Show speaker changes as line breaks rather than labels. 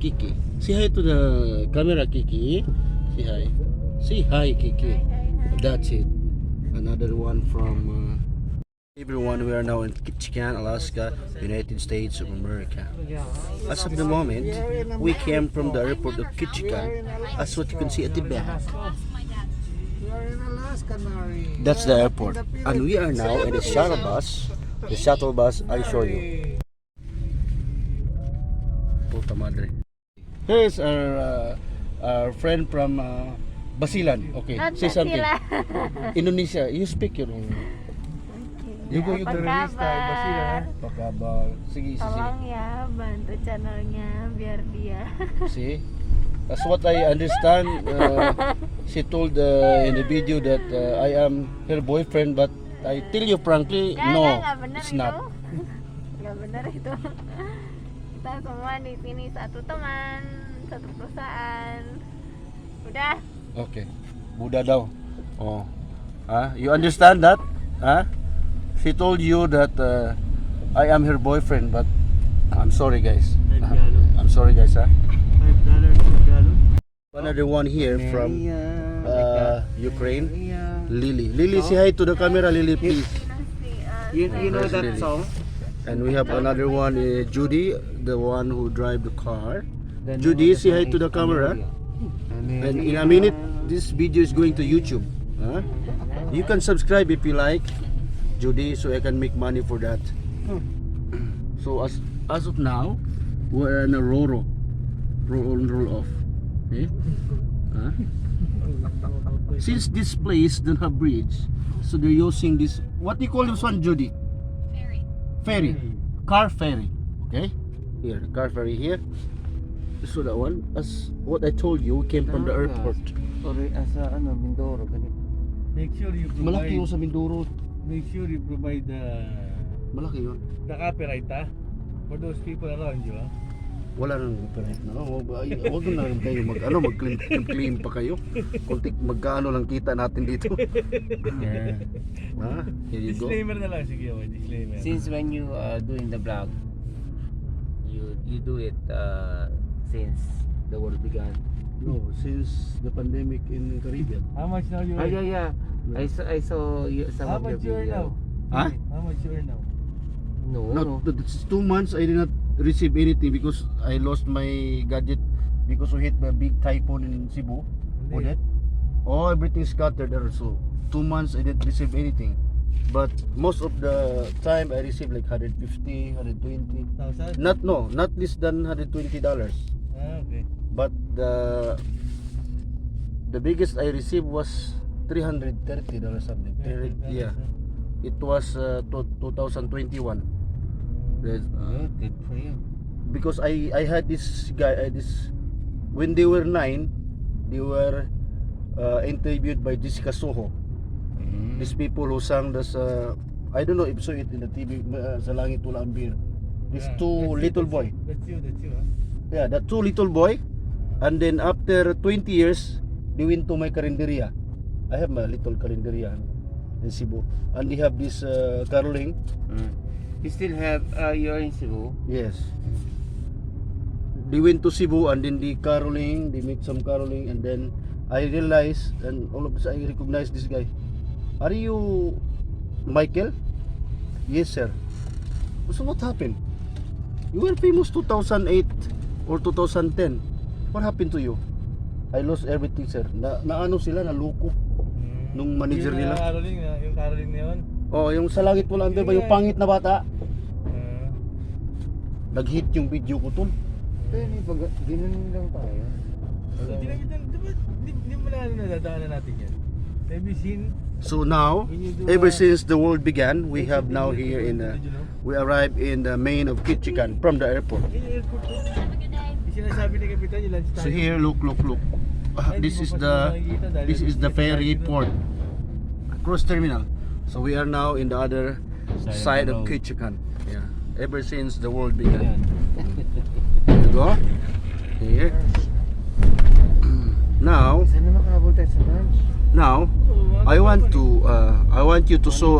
Kiki. Say hi to the camera, Kiki. Say hi. Say hi, Kiki. That's it. Another one from everyone. We are now in Ketchikan, Alaska, United States of America. As of the moment, we came from the airport of Ketchikan, as what you can see at the back. That's the airport, and we are now in the shuttle bus. The shuttle bus, I show you. Puta madre. Here's our friend from Basilan. Okay, say something. Indonesia. You speak your own. You go
Apa kabar?
Apa kabar? Sige.
Tolong ya bantu channelnya biar dia.
See? That's what I understand. She told in the video that I am her boyfriend, but I tell you frankly, no,
bener
it's
itu.
not.
Gak bener itu. Kita semua di sini satu teman, satu perusahaan. Udah.
Okay. Buddha daw. Oh. You understand that? She told you that I am her boyfriend, but I'm sorry guys. I'm sorry guys,
$5 per gallon.
Another one here from Ukraine. Lily, say hi to the camera, Lily, please.
You know that
Lily.
song?
And we have another one, Judy, the one who drive the car. Judy, say hi to the camera. And in a minute, this video is going to YouTube. You can subscribe if you like, Judy, so I can make money for that. So as of now, we're in a roll on, roll off. Okay? Since this place don't have bridge, so they're using this. What do you call this one, Judy? Ferry. Car ferry. Okay? Here, car ferry here. So that one, as what I told you, we came from the airport.
Sorry, asa Mindoro ganito. Make sure you
Malaki yun
provide.
sa Mindoro.
Make sure you provide
Malaki yun.
the copyright for those people around you.
Wala nang copyright na. Huwag na lang kayo mag-claim pa kayo. Kuntik magkano lang kita natin dito. Here you go.
Disclaimer na lang, sige, disclaimer.
Since when you doing the vlog, you do it since the world began.
No, since the pandemic in Caribbean.
How much now you earn?
Yeah. I saw some
How
of your
much you earn now?
video.
Huh?
How much you earn now?
No.
It's 2 months I did not receive anything because I lost my gadget because we hit a big typhoon in Cebu.
Hindi.
Everything scattered there. So 2 months I didn't receive anything. But most of the time I received like 150, 120.
$1,000?
Not less than $120.
Okay.
But the biggest I received was $330 something. Yeah. It was 2021. There's,
Good for you.
because I had this guy when they were 9, they were interviewed by Jessica Soho. These people who sang this I don't know if you saw it in the TV, sa langit wala ang beer. These two little boy.
That's you,
Yeah, the two little boy. And then after 20 years, they went to my karinderya. I have my little karinderya in Cebu. And they have this caroling.
You still have you're in Cebu?
Yes. They went to Cebu and then they caroling, they make some caroling, and then I realized, and all of a sudden I recognize this guy. Are you Michael? Yes, sir. So what happened? You were famous 2008 or 2010. What happened to you? I lost everything, sir. Naano sila, naluko nung manager nila.
Yung caroling na yun?
Yung sa langit wala ang ba yung pangit na bata? Nag-hit yung video ko tol.
Pero pag ginanon lang tayo.
Di mo na nadadaanan natin yan. Have you seen?
So now, ever since the world began, we have now here we arrived in the main of Ketchikan from the airport.
Sinasabi ni Kapitan yung lunch time.
So here, look. This is the ferry port, cruise terminal. So we are now in the other side of Ketchikan. Yeah. Ever since the world began. Here you go. Here. Now,
Sana makabot tayo sa lunch.
I want you to show